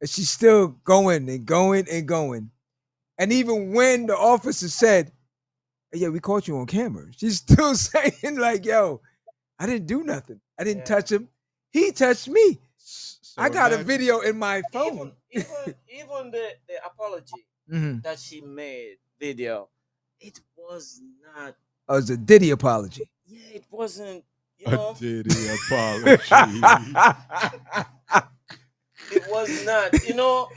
and she's still going and going and going. And even when the officer said, "Hey, yeah, we caught you on camera," she's still saying like, "Yo, I didn't do nothing. I didn't touch him. He touched me. I So got a imagine, video in my Even phone." even the apology Mhm. that she made video, it was not. Oh, it's a Diddy apology. Yeah, it wasn't. You a know, Diddy apology. it was not. You know,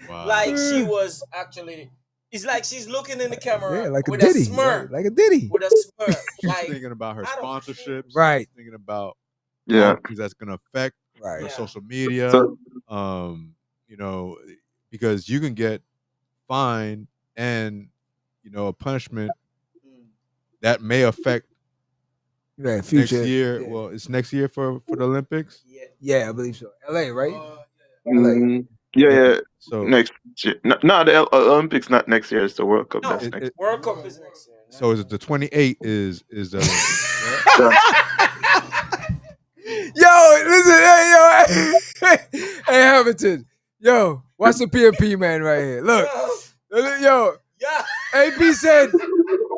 Wow. like she was actually. It's like she's looking in the camera Yeah, like a with a Diddy, smirk, like a Diddy. with a smirk. She's Like thinking about her I don't care. sponsorships. Right, She's thinking about all Yeah. the things that's going to affect her right. Yeah. social media. So You know, because you can get fined and a punishment Mm. that may affect Yeah, next future. year. Yeah. Well, it's next year for the Olympics. Yeah. Yeah, I believe so. LA, right? Yeah. LA. yeah, Yeah. yeah. So Next year. No, the Olympics not next year. It's the World Cup. No, That's it, next. it World Cup is next year. so is it the 28th is the Olympics, right? Yeah. Yo, listen, hey, hey, Hamilton. Yo, watch the PMP man right here. Look, yo, Yeah. AP said,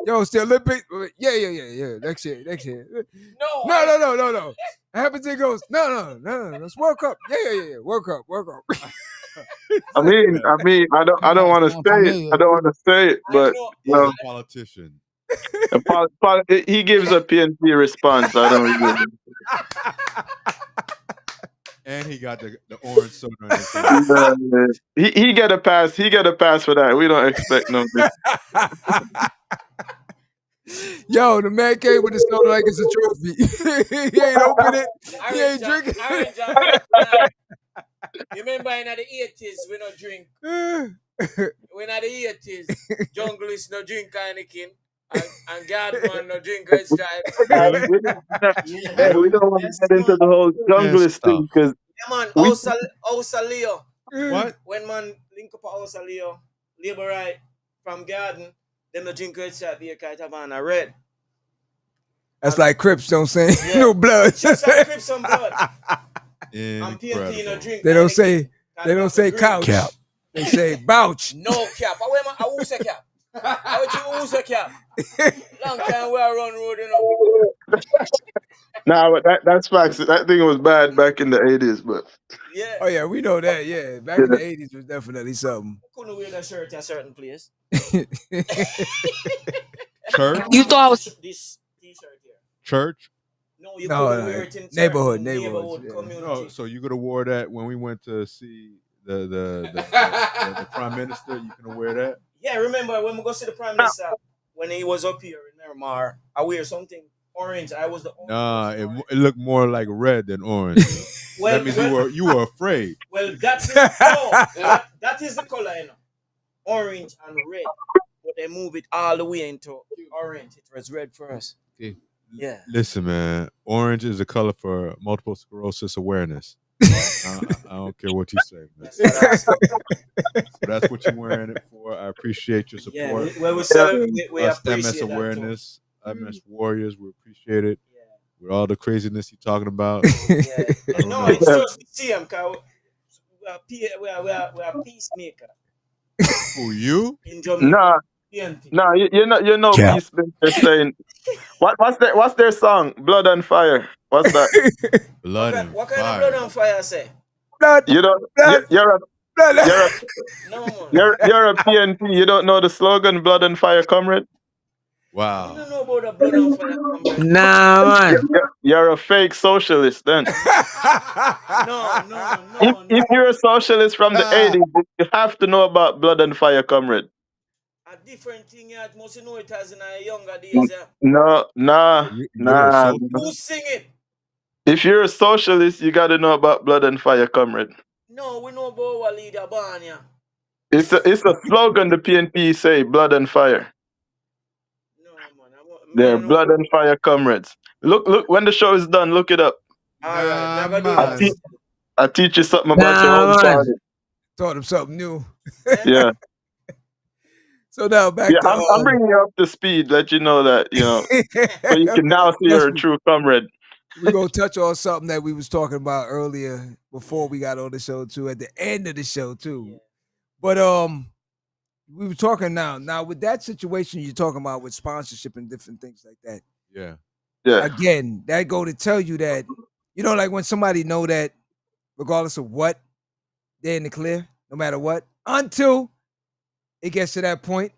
yo, it's the Olympic. Yeah. Next year. No. No. Hamilton goes, no. It's World Cup. Yeah. World Cup. I don't want to Sound say it. I familiar. don't want to say it, I but know. you He's know, a politician. he gives a PNP response. I don't really. And he got the orange soda in his hand. Yeah, he get a pass. He get a pass for that. We don't expect no. Yo, the man came with the soda like it's a trophy. He ain't open it. He ain't drinking Orange and red. Nah. You remember in the 80s, we not drink. it. When in the 80s, junglist no drink anything. And Godman no drink red stripe. Really? Yeah, we Really? don't want to Yes, get into the whole Man, junglist stop. thing because Yeah, man. we. Ousa Leo. What? When man link up a Ousa Leo, labor right from garden, them no drink red stripe here because it have a red. That's like Crips don't say Yeah. no blood. Just like Crips and blood. And PNP no Incredible. drink. They don't Heineken. say And they don't say green. couch. Cap. They say bouch. No cap. Who say cap? Who say cap? Long time we are run road, you know. Nah, but that's facts. That thing was bad back in the 80s, but Yeah. Oh yeah, we know that. Yeah, back in the '80s was definitely something. Couldn't wear that shirt at a certain place. Church? You thought I was This t-shirt here. Church? No, you No, couldn't no, wear it in neighborhood, certain neighborhoods, yeah. community. No, so you could have wore that when we went to see the prime minister. You can wear that. Yeah, remember when we go see the Prime Minister when he was up here in Miramar, I wear something orange. I was the only Nah, person it looked more like red than orange. well, That means well, you were afraid. well, that is the color, you know. Orange and red. But they move it all the way into orange. It was red first. Okay. Yeah. Listen, man. Orange is a color for multiple sclerosis awareness. I don't care what you say, man. So that's what you're wearing it for. I appreciate your Yeah, support. we celebrate. We Us appreciate MS that too. awareness, MS warriors, we appreciate it. Yeah. With all the craziness you're talking about. Yeah. don't No, know. it's just the same. Cause we are peacemaker Who you? in Jamaica. nah, PNP. nah. You know, Cap. Peacemaker saying what's their song? Blood and Fire. What's that? Blood and What kind of fire. blood and fire say? blood, You don't. blood, You're a blood. you're a No man. you're a PNP. You don't know the slogan "Blood and Fire, comrade." You Wow. don't know about the blood and fire comrade. Nah, man. You're a fake socialist. Then, No. if you're a socialist from the Ah. 80s, you have to know about Blood and Fire, comrade. A different thing you must know it as in our younger days. Yeah. No, nah, You're a nah. socialist? Who sing it? If you're a socialist, you got to know about Blood and Fire, comrade. No, we know about our leader Banya. It's a slogan the PNP say, Blood and Fire. No man. They're No. Blood and Fire, comrades. Look, when the show is done, look it up. All right, Nah, never do man. that. I teach you something about your own Nah, man. party. Taught him something new. Yeah, So now back yeah. to I'm bringing you up to speed, let you know that so you can now see you're a That's- true comrade. we gonna touch on something that we was talking about earlier before we got on the show too. At the end of the show too, Yeah. but we were talking now with that situation you're talking about with sponsorship and different things like that. Yeah. Yeah. Again, that go to tell you that like when somebody know that regardless of what they're in the clear, no matter what, until it gets to that point,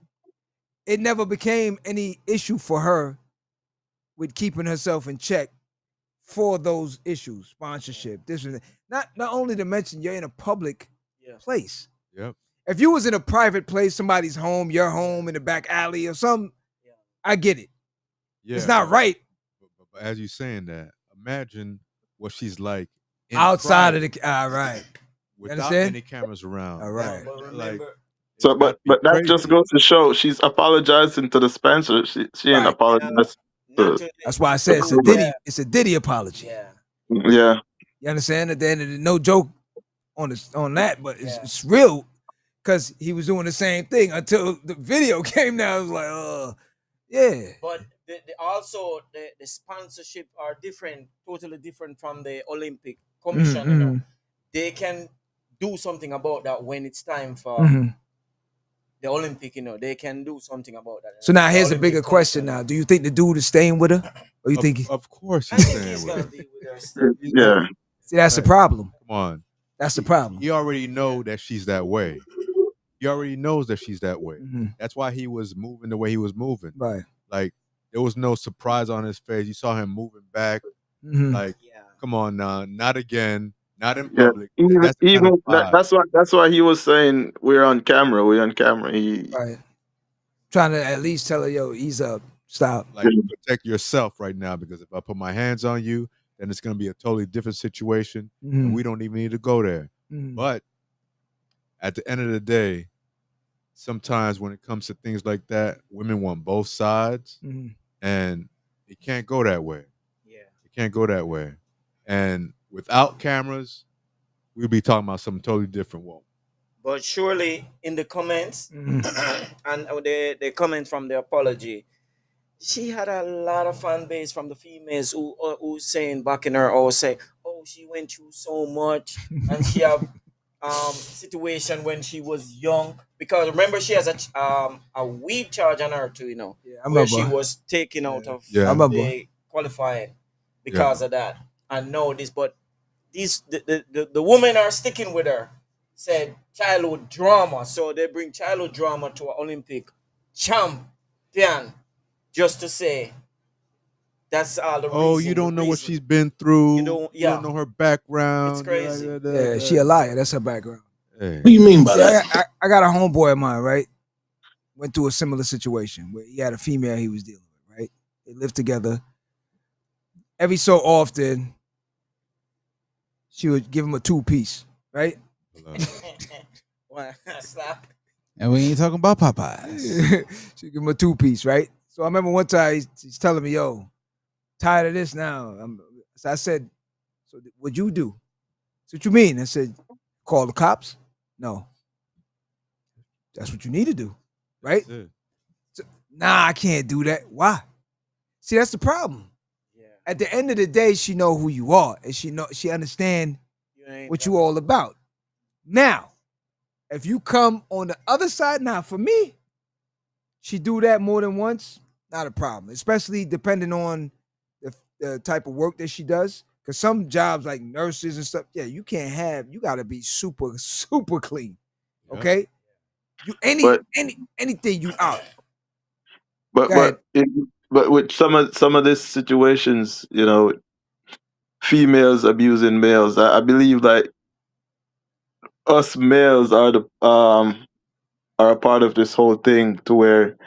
it never became any issue for her with keeping herself in check for those issues, sponsorship, this and that. Not only to mention you're in a public Yeah. place. Yep. If you was in a private place, somebody's home, your home in the back alley or something, Yeah. I get it. Yeah. It's not right But as you saying that, imagine what she's like outside of private, the. All right. without understand? any cameras around. All right. But Like, remember, So, it's got to be but that just crazy. goes to show she's apologizing to the Spencer. She ain't Right. apologized not to. to That's why I to said it's a Ruben. Diddy. It's a Diddy apology. yeah. Yeah. You understand? At the end of the no joke on that, but Yeah. it's real because he was doing the same thing until the video came down. I was like, yeah. But also the sponsorship are different, totally different from the Olympic Commission. You know, they can do something about that when it's time for Mhm. the Olympic. You know, they can do something about that. So now The here's a Olympic bigger question. Commission. Now, do you think the dude is staying with her, or you think? Of course I he's think staying he's with gonna her. be with her still. Yeah. See, that's the Right. problem. Come on. That's the problem. He already know that she's that way. He already knows that she's that way. Mhm. That's why he was moving the way he was moving. Right. Like, there was no surprise on his face. You saw him moving back. Mhm. Like, Yeah. come on now, not again, not in Yeah. public. Even That's the kind of vibe. that's why he was saying we're on camera. We're on camera. He Right. Trying to at least tell her, yo, ease up, stop. Like, protect yourself right now, because if I put my hands on you, then it's going to be a totally different situation, and Mhm. we don't even need to go there. Mhm. But at the end of the day, sometimes when it comes to things like that, women want both sides, Mhm. and it can't go that way. Yeah. It can't go that way. And without cameras, we'd be talking about something totally different. Well, But surely in the comments Mhm. and the comment from the apology, she had a lot of fan base from the females who saying back in her or say, oh, she went through so much and she have situation when she was young, because remember she has a weed charge on her too, you know, Yeah, I where she remember. was taken out Yeah. of I yeah, remember. the qualifying because of that. I know this, but the women are sticking with her. Said childhood drama, so they bring childhood drama to an Olympic champion just to say that's all the oh, reason. you The don't know what reason she's been through. you don't, You don't yeah, know her it's background. crazy. Yeah, she a liar. That's her background. Hey. What do you mean by See, that? I got a homeboy of mine, right? Went through a similar situation where he had a female he was dealing with, right? They lived together. Every so often, she would give him a 2-piece, right? Well, slap. And we ain't talking about Popeyes. She give him a 2-piece, right? So I remember one time he's telling me, "Yo, tired of this now." So I said, "So what'd you do?" So what you mean? I said, "Call the cops." No, that's what you need to do, right? That's it. So, nah, I can't do that. Why? See, that's the problem. Yeah, At the end of the day, she know who you are, and she understand you ain't what you all about. Now, if you come on the other side, now for me, she do that more than once, not a problem. Especially depending on the type of work that she does. Because some jobs like nurses and stuff, yeah, you gotta be super, super clean. Yep. Okay? You But anything you out. but Go ahead. but with some of these situations, females abusing males. I believe like us males are a part of this whole thing to where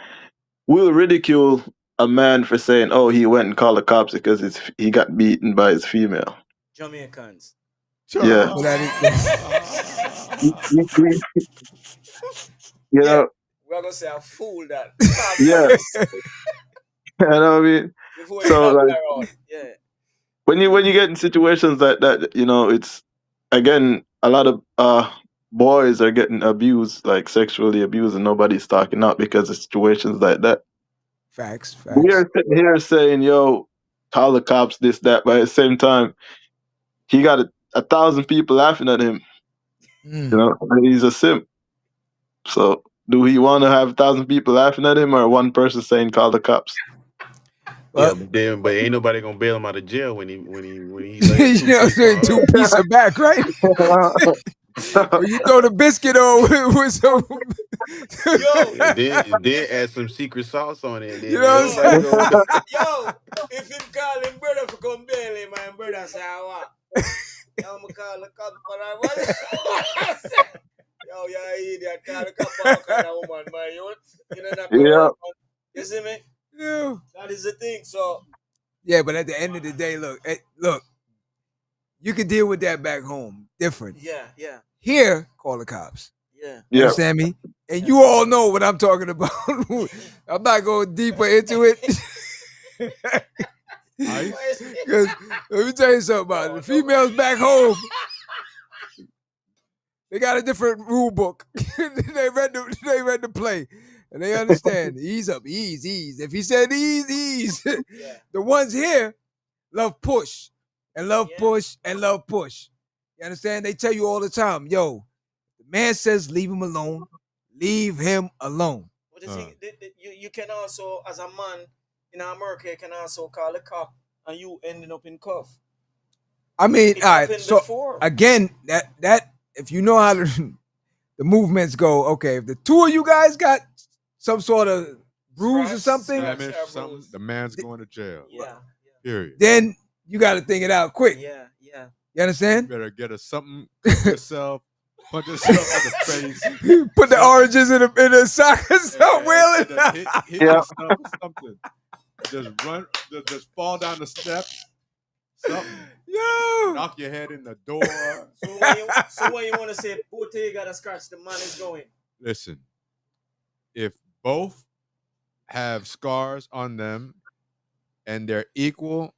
we'll ridicule a man for saying, "Oh, he went and called the cops because he got beaten by his female." Jamaicans. Yeah, Well, that you, is, you, you you Yeah, know, we're gonna say a fool that call yeah, police you know what I mean. before you So knock like her out. Yeah, when you get in situations like that, it's again a lot of boys are getting abused, like sexually abused, and nobody's talking out because of situations like that. facts. We are sitting here saying, "Yo, call the cops, this, that. But at the same time, he got 1,000 people laughing at him. Mm. You know, and he's a simp. So, do he want to have 1,000 people laughing at him, or one person saying call the cops? Yeah, Well, but ain't nobody gonna bail him out of jail when he you let his know, toothpaste fall two out. piece of back, right? Or you throw the biscuit on with some. And then add some secret sauce on it, and You then know what I'm everybody go. Yo, if him call him brother for come bail him, my brother say what? Yo, me call the cop for that one. Yo, you idiot, call the cop for all kind of woman, man. You know not go Yeah. out. You see me? Yeah. That is the thing. So Yeah, but at the end of the day, look, you can deal with that back home. Different. yeah. Here, call the cops. Yeah. You Yeah. understand me? And you all know what I'm talking about. I'm not going deeper into it. Ice? Because let me tell you something about it. The females back home, they got a different rule book. they read the play. And they understand. Ease up, ease. If he said ease. Yeah. The ones here love push. And love Yeah. push and love push. You understand? They tell you all the time, yo, the man says leave him alone. Leave him alone. What is he? You can also, as a man in America, you can also call a cop and you ending up in cuff. I mean, It all right. happened So before. again, that if you know how the movements go, okay, if the two of you guys got some sort of bruise or Scratch, something, scratch. Blemish, Yeah, something, bruise. the man's going to jail. Yeah. Period. then you got to think it out quick. Yeah. You You understand? better get a something, cut yourself, punch yourself in the face, Put the oranges in a sock and start and wheeling. then hit Yeah. yourself or something. Just run, just fall down the steps, something. Yo. Knock your head in the door. So when you want to say both of you got to scratch, the man is going. Listen, if both have scars on them and they're equal,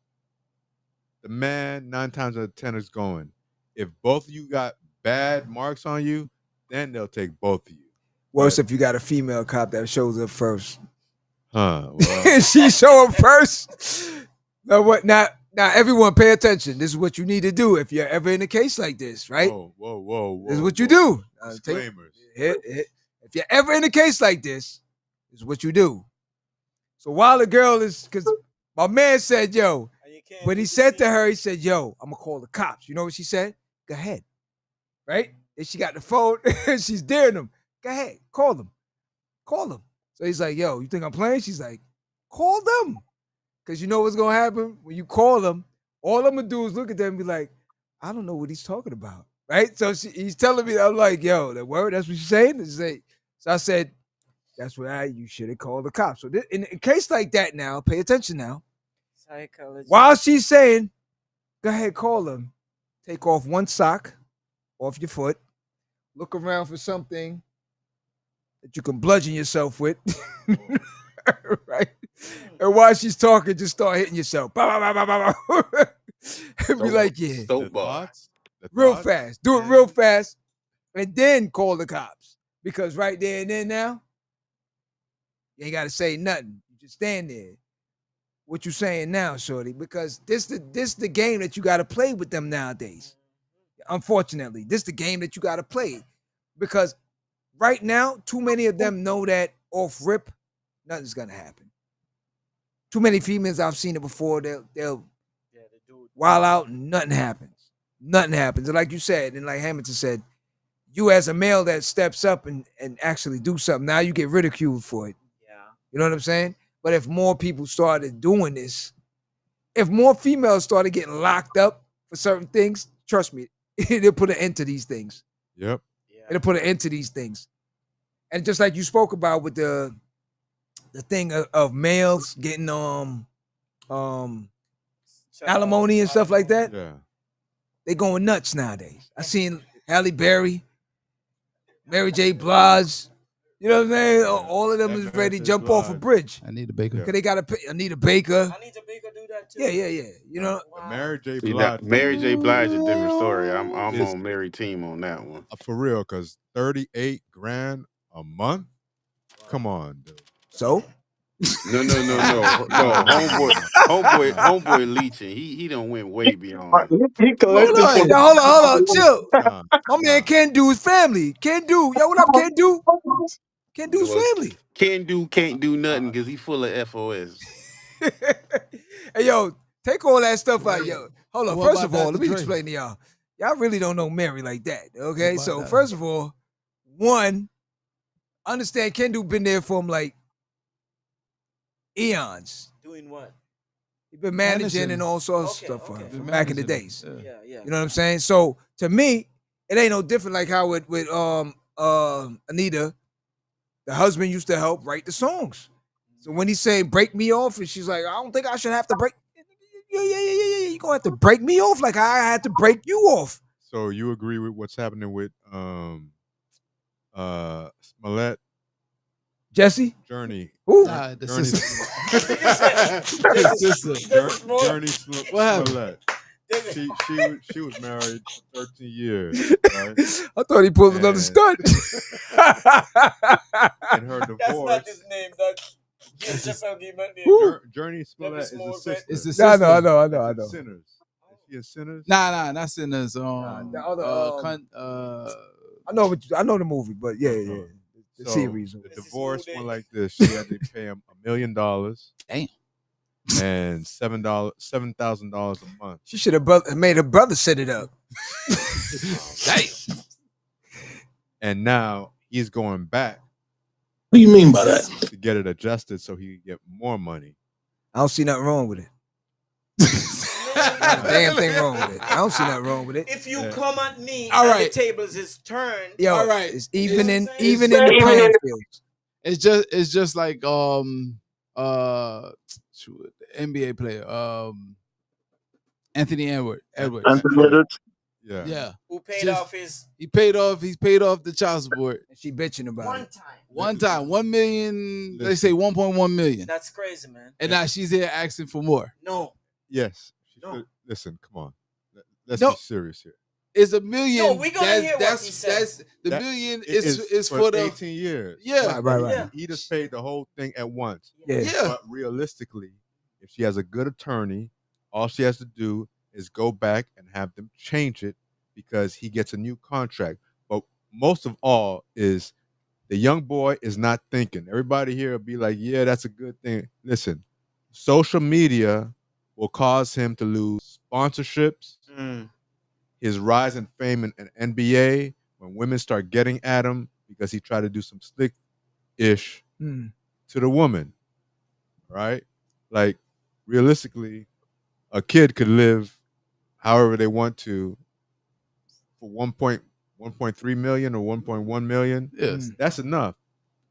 the man 9 times out of 10 is going. If both of you got bad marks on you, then they'll take both of you. Worse if you got a female cop that shows up first. Huh? Well, She show up first. Now what? Now everyone pay attention. This is what you need to do if you're ever in a case like this, right? whoa. This is what you do. Disclaimers. If you're ever in a case like this is what you do. So while the girl is, because my man said, yo, when he said to her, he said, yo, I'm going to call the cops. You know what she said? Go ahead. Right? And she got the phone and she's daring him. Go ahead. Call them. Call them. So he's like, yo, you think I'm playing? She's like, call them. Because you know what's going to happen? When you call them, all I'm going to do is look at them and be like, I don't know what he's talking about. Right? So he's telling me, I'm like, yo, that word, that's what you're saying? So I said, that's why you should have called the cops. So in a case like that now, pay attention now. Psychology. While she's saying, go ahead, call them, take off one sock off your foot, look around for something that you can bludgeon yourself with. Right? And while she's talking, just start hitting yourself. Bah, bah, bah, bah, bah, bah. And be like, yeah. The thoughts? Real fast. Do it real fast. And then call the cops. Because right there and then now, you ain't got to say nothing. You just stand there. What you saying now, shorty? Because this the game that you got to play with them nowadays. Unfortunately, this the game that you got to play. Because right now, too many of them know that off rip, nothing's going to happen. Too many females, I've seen it before, they'll wild out and nothing happens. Nothing happens. And like you said, and like Hamilton said, you as a male that steps up and actually do something, now you get ridiculed for it. Yeah. You know what I'm saying? But if more people started doing this, if more females started getting locked up for certain things, trust me, it'll put an end to these things. Yep. Yeah. It'll put an end to these things. And just like you spoke about with the thing of males getting alimony and stuff like that, Yeah. they going nuts nowadays. I seen Halle Berry, Mary J. Blige. You know what I'm saying? All of them is ready to jump off a bridge. I need a baker. Cause they gotta pay Anita Baker. I need to Baker do that too. Yeah. You know, Wow. Mary J. See, now, Blige. Mary J. Blige is a different story. I'm Is- on Mary team on that one. For real, because 38 grand a month? Come on, dude. so No, no, no, Nah, no, nah, no. Homeboy, homeboy, nah, homeboy leeching. He don't went way Right, beyond. he Hold collected on. from. Yo, hold on, chill. nah, My man nah. Ken Du's family. Ken Du. Yo, what up, Ken Du? Ken Du's Well, family. can't do nothing Uh, because he full of FOS. Hey, yo, take all that stuff out. Yo, hold on. What First about of all, Dr. let me Dre? explain to y'all. Y'all really don't know Mary like that. Okay. What about So, that? first of all, one, understand Ken Du been there for him like eons. Doing what? He been managing Managing. and all sorts of Okay, stuff for okay. him Been from back in the managing. days. Yeah. Yeah, yeah. You know what I'm saying? So to me, it ain't no different like how with Anita, the husband used to help write the songs. So when he say break me off, and she's like, I don't think I should have to break. Yeah. You gonna have to break me off like I had to break you off. So you agree with what's happening with Smollett Jesse? Journey? Who? Nah, the Journey, sister. This sister. is more. Journey What happened? Smollett. This is- She was married for 13 years, right? I thought he pulled another And- stunt. And her That's not divorce. his name. That's Jim Chappelle gave that name. Who? Journey Smollett is a Small sister. It's the Nah, sister. I know. That's in Sinners. Is she in Sinners? Nah, not Sinners. the other, I know the movie, but yeah. The So series. the This is divorce who they- went like this. She had to pay him $1 million. Damn. And $7,000 a month. She should have made her brother set it up. Damn. And now he's going back What do you mean by that? to get it adjusted so he can get more money. I don't see nothing wrong with it. Not a damn thing wrong with it. I don't see nothing wrong with it. If you Yeah. come at me All and right. the tables is turned, Yo, All right. it's even in It's- even in the playing fields. It's just like shoot, the NBA player Anthony Edwards. Anthony Edwards. Yeah. Yeah, who paid Just- off his he's paid off the child support And she bitching about one it. time? one time. 1 million. They Listen. say 1.1 million, That's crazy, man. and now she's here asking for more. No, Yes. No. Listen, come on. Let's No. be serious here. It's $1 million. No, we gonna hear what he said. That's the That- million It is for the 18 years. yeah. Right. Yeah. He just paid the whole thing at once. Yeah. Yeah. But realistically, if she has a good attorney, all she has to do is go back and have them change it because he gets a new contract. But most of all is the young boy is not thinking. Everybody here will be like, yeah, that's a good thing. Listen, social media will cause him to lose sponsorships, his rise in fame in NBA, when women start getting at him because he tried to do some slick-ish Hmm. to the woman, right? Like, realistically, a kid could live however they want to for 1.3 million or 1.1 million. Yes. That's enough.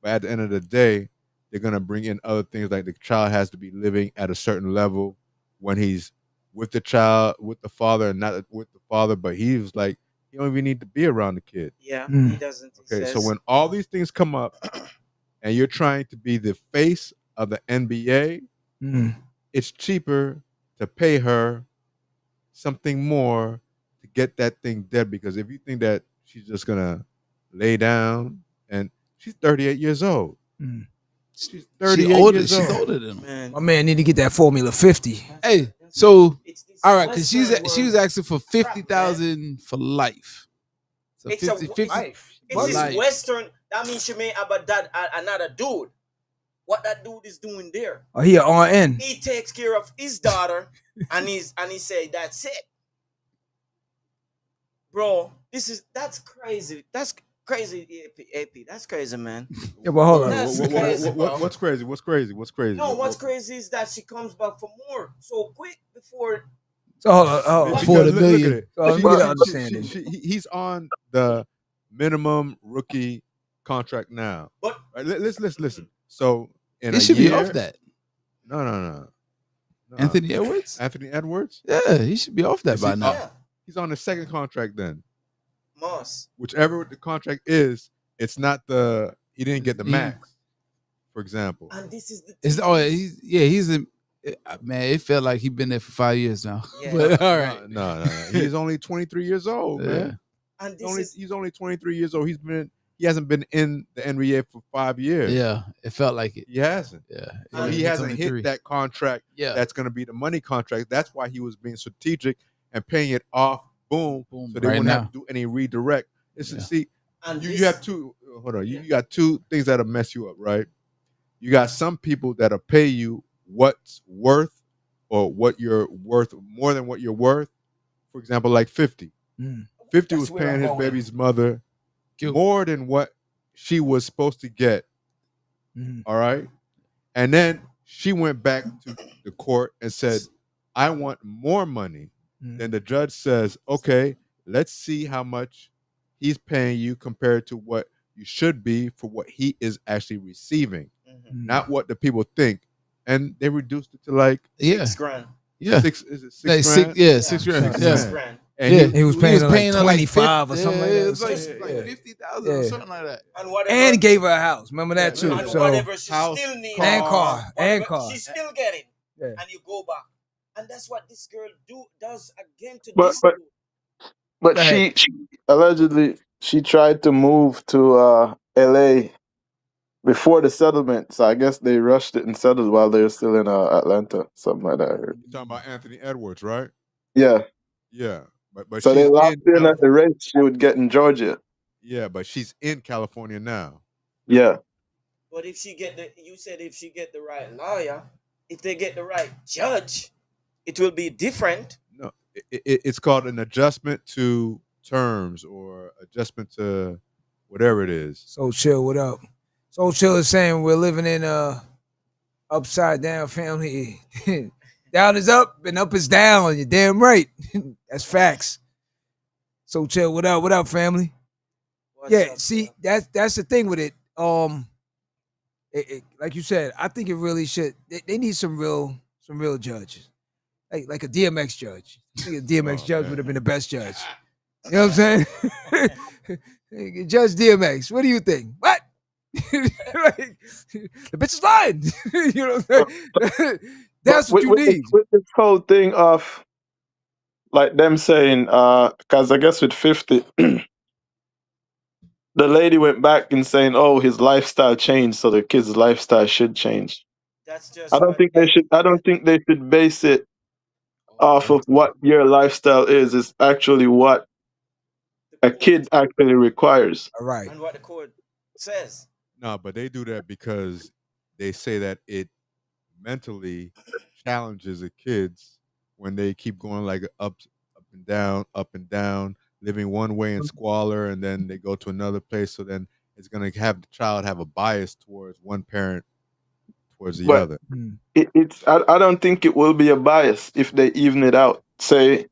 But at the end of the day, they're going to bring in other things like the child has to be living at a certain level when he's with the child, with the father, and not with the father. But he was like, he don't even need to be around the kid. yeah, Mm. he doesn't. He Okay, so says, when all these things come up and you're trying to be the face of the NBA, Hmm. it's cheaper to pay her something more to get that thing dead. Because if you think that she's just gonna lay down, and she's 38 years old. Mm. She's She 38 older. years She's old. older than him. man, My man need to get that Formula 50. Hey, so it's this all right, because she Western was world. asking for 50,000 for life. So It's 50, a 50 Life. It's this life. Western. That means she may have another dude. What that dude is doing there? Oh, he a RN. He takes care of his daughter, and he say that's it, bro. That's crazy. That's crazy, AP. That's crazy, man. Yeah, but hold on. That's crazy, bro. What's crazy? What's crazy? What's crazy? No, what's What- crazy is that she comes back for more so quick before. So hold on. Hold on. Because For the look million. at it. So She- let me she- understand he's on the minimum rookie contract now. But Right? Let's listen. So in He a should year, be off that. No. Anthony Edwards? Anthony Edwards. Yeah, he should be off that Is by he now. yeah, He's on the second contract then. Moss. Whichever the contract is, it's not the he didn't get the He- max, for example. And this is the. It's he's in man, it felt like he's been there for 5 years now. Yeah. But all right. No. He's only 23 years old, Yeah. man. And He's only 23 years old. He's he hasn't been in the NBA for 5 years. Yeah, it felt like it. He hasn't. Yeah, So And he it's hasn't only hit 3. that contract Yeah, that's going to be the money contract. That's why he was being strategic and paying it off, boom, Boom, so they right wouldn't have now. to do any redirect. It's Yeah. see, and you this, have two. Hold on, Yeah. you got two things that'll mess you up, right? You got some people that'll pay you what's worth or what you're worth more than what you're worth. For example, like 50. Mm. 50 That's was where paying I'm his going. baby's mother Cute. more than what she was supposed to get. Mhm. All right. And then she went back to the court and said, I want more money. Mhm. Then the judge says, okay, let's see how much he's paying you compared to what you should be for what he is actually receiving, Mhm. not what the people think. And they reduced it to like Yeah, 6 grand. yeah. six, is it Like 6 grand? yeah, Yeah, 6 grand. six Yeah, 6 grand. grand. And yeah. He was paying her like her 25 or something like that. Yeah, it's like, Just- like yeah. 50,000 or Yeah. something like that. And whatever. And gave her a house. Remember that Yeah, too. and So whatever she house, still needs. and car. Whatever And car. she's still getting. Yeah. And you go back. And that's what this girl does again to But this but dude. but Go ahead. she allegedly she tried to move to L.A. before the settlement, so I guess they rushed it and settled while they were still in Atlanta, something like that. I heard. you're talking about Anthony Edwards, right? Yeah, Yeah. But so they she's locked in in at the California. rate she would get in Georgia. Yeah, but she's in California now. Yeah, But if she get you said if she get the right lawyer, if they get the right judge, it will be different. No, it's called an adjustment to terms or adjustment to whatever it is. So chill, what up? So chill is saying we're living in a upside down family. Down is up and up is down. You're damn right. That's facts. So chill, what up? What up, family? What's Yeah, up, see, bro? that's the thing with it. Like you said, I think it really should. They need some real judges, like a DMX judge. I think a DMX Oh, judge man. would have been the best judge. You know what I'm saying? Judge DMX, what do you think? What? Like, the bitch is lying. You know what I'm saying? That's but what you need. with this whole thing of like them saying, because I guess with 50, the lady went back and saying, "Oh, his lifestyle changed, so the kid's lifestyle should change." That's just I don't what think they should. I don't think they should base it off of what your lifestyle is. It's actually what the a court kid actually requires. All right. and what the court says. No, but they do that because they say that it mentally challenges the kids when they keep going like up and down, living one way in squalor, and then they go to another place. So then it's gonna have the child have a bias towards one parent towards the But other. Hmm. it's. I don't think it will be a bias if they even it out. Say,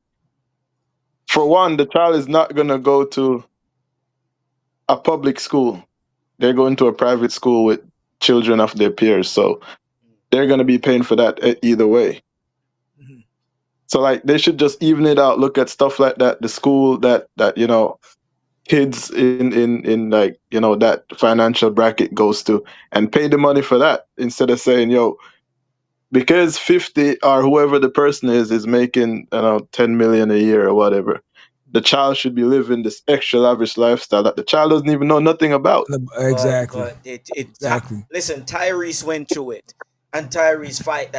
for one, the child is not gonna go to a public school. They're going to a private school with children of their peers, so they're gonna be paying for that either way. Mhm. So like they should just even it out. Look at stuff like that. The school that kids in like that financial bracket goes to, and pay the money for that instead of saying because 50 or whoever the person is making 10 million a year or whatever. The child should be living this extra lavish lifestyle that the child doesn't even know nothing about. Exactly. But Exactly. listen, Tyrese went through it, and Tyrese fight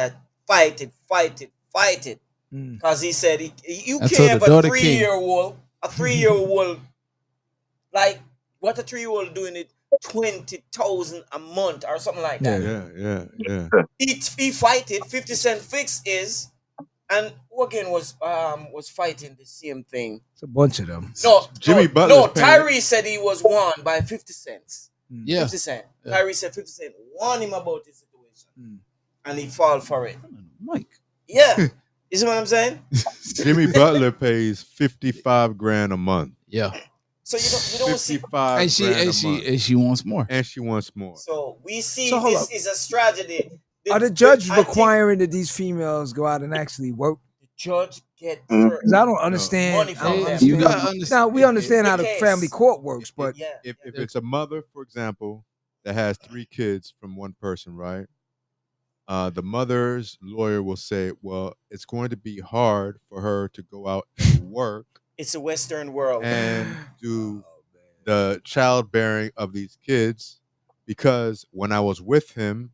it, Mm. because he said you I can't told have the a daughter king. 3-year-old, like what a 3-year-old doing it 20,000 a month or something like that. Yeah. He fight it. 50 Cent fix is, and who again was fighting the same thing. It's a bunch of them. No, Jimmy no, Butler's no. paying. Tyrese said he was won by 50 cents. Yeah. 50 Cent. Yeah. Tyrese said 50 Cent warned him about his situation, Mm. and he fall for it. Mike. Yeah, you see what I'm saying? Jimmy Butler pays 55 grand a month. Yeah. So you don't see. 55 And she grand and a she month. and she wants more. And she wants more. So we see So hold this up. is a strategy. Are the judge I think requiring that these females go out and actually work? the judge get Mm. Because I don't understand. Money I from don't them. understand. You gotta understand. Now we understand how the case. family court works, but Yeah. If it's a mother, for example, that has 3 kids from one person, right? The mother's lawyer will say, well, it's going to be hard for her to go out and work It's a Western world. and do the childbearing of these kids because when I was with him,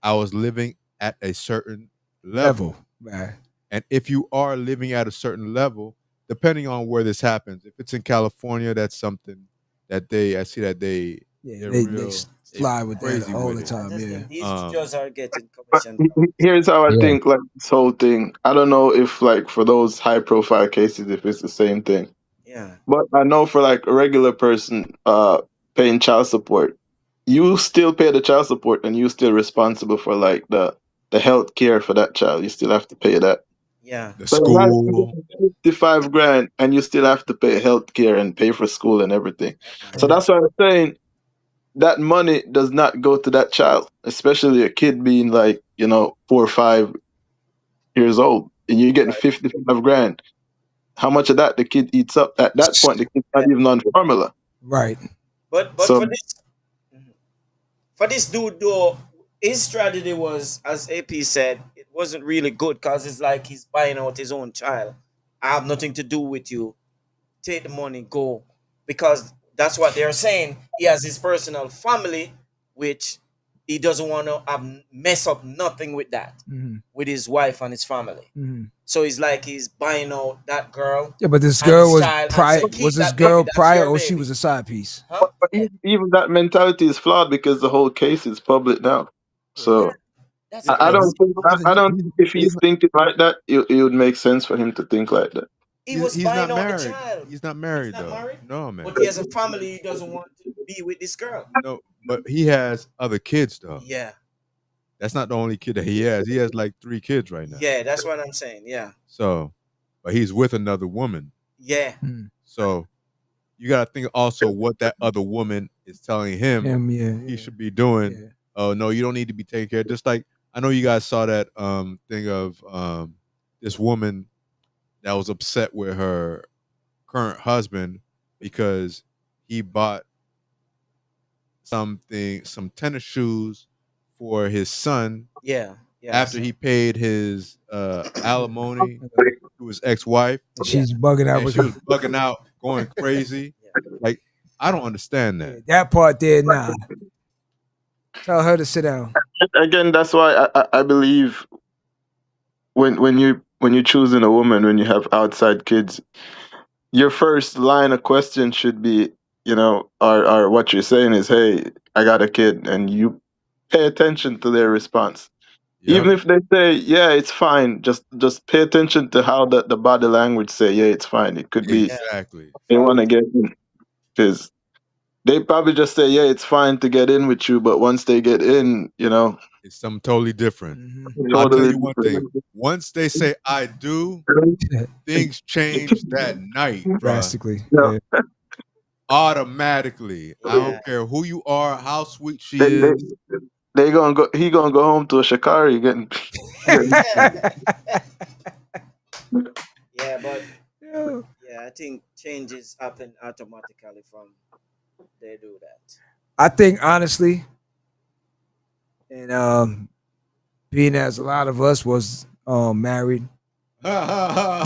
I was living at a certain level. Right. And if you are living at a certain level, depending on where this happens, if it's in California, that's something that I see that Yeah, they're they real fly with that crazy all with the it. I time. just Yeah. think these Um, judges are getting But commission from here's how I Yeah. think, like, this whole thing. I don't know if, like, for those high profile cases, if it's the same thing. yeah, But I know for like a regular person paying child support, you still pay the child support and you still responsible for like the health care for that child. You still have to pay that. yeah, the So imagine you school, get 55 grand and you still have to pay health care and pay for school and everything. So imagine. that's why I'm saying that money does not go to that child, especially a kid being like, 4 or 5 years old and you're getting 55 grand. How much of that the kid eats up? At that point, the kid's not Yeah. even on formula. Right. But So for this dude though, his strategy was, as AP said, it wasn't really good because it's like he's buying out his own child. I have nothing to do with you. Take the money, go. Because that's what they're saying. He has his personal family, which he doesn't want to mess up nothing with that, Hmm. with his wife and his family. Hmm. So it's like he's buying out that girl Yeah, but this and girl his was child and prior. say, Was keep this that baby. girl That's prior, your or she baby. was a side piece? Huh? but Yeah. even that mentality is flawed because the whole case is public now. Yeah. So That's yeah, I but crazy. don't think I don't think if he's he's thinking like that, it would make sense for him to think like that. He was he's buying not out the married. child. He's not He's married not though. married, No, man. but he has a family. He doesn't want to be with this girl. No, but he has other kids though. Yeah, That's not the only kid that he has. He has like 3 kids right now. yeah, that's what I'm saying. Yeah, So, but he's with another woman. yeah, Hmm. So you got to think also what that other woman is telling him Him, yeah, he yeah, should be doing. yeah. Oh no, you don't need to be taking care. Just like I know you guys saw that thing of this woman that was upset with her current husband because he bought some tennis shoes for his son yeah, yeah. after he paid his alimony to his ex-wife, And Yeah, she's bugging out and with she was bugging out, going crazy. yeah, Like I don't understand yeah, that. that part there. Nah, tell her to sit down. Again, that's why I believe when you're choosing a woman when you have outside kids, your first line of question should be, or what you're saying is, hey, I got a kid, and you pay attention to their response. Yep, Even if they say, yeah, it's fine, just pay attention to how the body language say, yeah, it's fine. It could be yeah. exactly. they want to Fact. get in because they probably just say, yeah, it's fine to get in with you, but once they get in, It's something totally different. Hmm. I'll tell totally you one thing. Once they say I do, things change that night, bruh. Drastically. Yeah. Yeah. Automatically. I Yeah, don't care who you are, how sweet she They, is. they, they gonna go. He gonna go home to a Sha'Carri getting. yeah, but Yeah. yeah, I think changes happen automatically from they do that. I think honestly, and being as a lot of us was married, Oh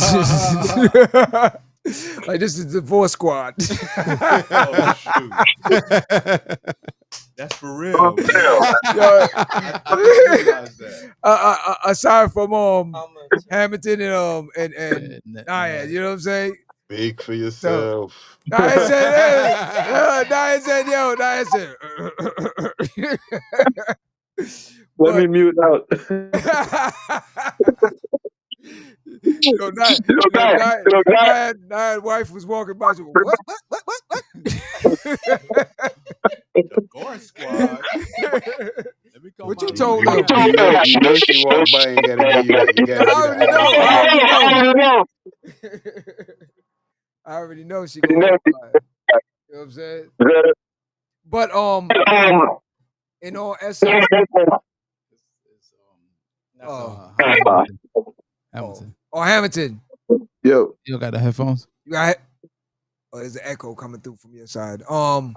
like this is divorce squad. shoot. That's for real, man. Yo, I didn't realize that. aside from How much? Hamilton and Naya, you know what I'm saying? Speak for So yourself. Naya said, hey, Naya said, yo, Naya said, Let me but mute out. yo, Naya, Naya's wife was walking by. She go, what? Divorce squad. Let me call What my you lawyer. told them? You know she walked by and gotta give you I gotta get an already eye know. I shot. already know. I already know she gonna walk by. You know what I'm saying? But in all essence, It's, oh, Hamilton. oh, Hamilton. oh, Hamilton, Yo, You don't got the headphones? you got it. Oh, there's an echo coming through from your side. hold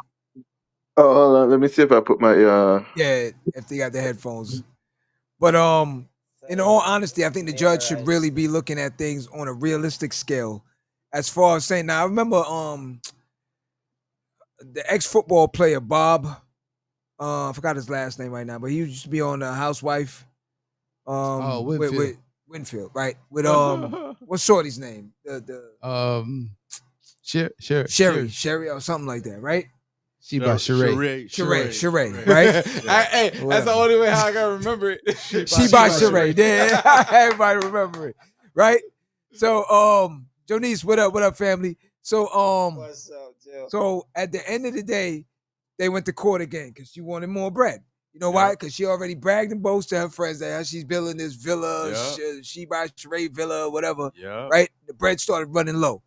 on. Let me see if I put my. Yeah, if they got the headphones. But in all honesty, I think the judge should really be looking at things on a realistic scale. As far as saying, now I remember the ex-football player Bob. I forgot his last name right now, but he used to be on the Housewife. With Winfield. Winfield, right? With what's Shorty's name? The Sherry or something like that, right? She by Sheree. Sheree, right? Hey, that's the only way how I can remember it. She by Sheree. Yeah, everybody remember it, right? So, Jonice, what up, family? So, What's up, Joe? so at the end of the day, they went to court again because she wanted more bread. You know why? Because she already bragged and boasted to her friends that she's building this villa, she by Sheree villa, whatever. Yeah. Right? The bread started running low.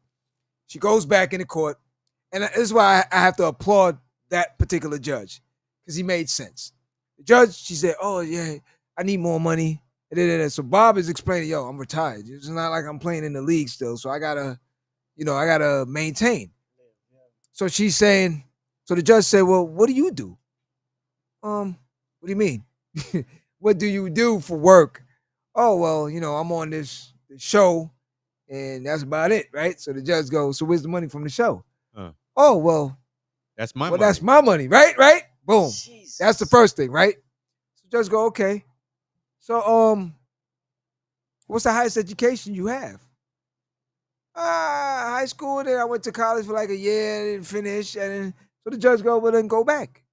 She goes back into court, and this is why I have to applaud that particular judge because he made sense. The judge, she said, "Oh yeah, I need more money." So Bob is explaining, "Yo, I'm retired. It's not like I'm playing in the league still, so I gotta maintain." So she's saying, so the judge said, "Well, what do you do?" What do you mean? What do you do for work? Oh well, I'm on this show, and that's about it, right? So the judge goes, "So where's the money from the show?" Oh well, that's my well, money. that's my money, right? Right? Boom. Jesus. That's the first thing, right? So judge go, okay. So what's the highest education you have? High school. Then I went to college for like a year, didn't finish, and then, so the judge go, well then go back,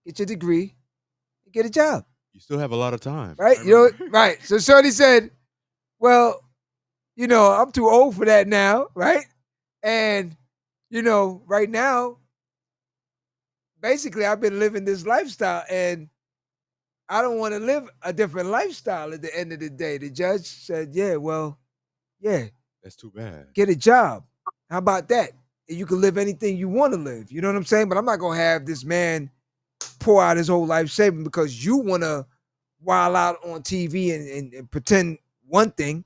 get your degree, and get a job. You still have a lot of time, right? Right. So Shorty said, well, I'm too old for that now, right? And right now, basically, I've been living this lifestyle, and I don't want to live a different lifestyle at the end of the day. The judge said, yeah, well, yeah, that's too bad. Get a job. How about that? And you can live anything you want to live. You know what I'm saying? But I'm not going to have this man pour out his whole life saving because you want to wild out on TV and pretend one thing.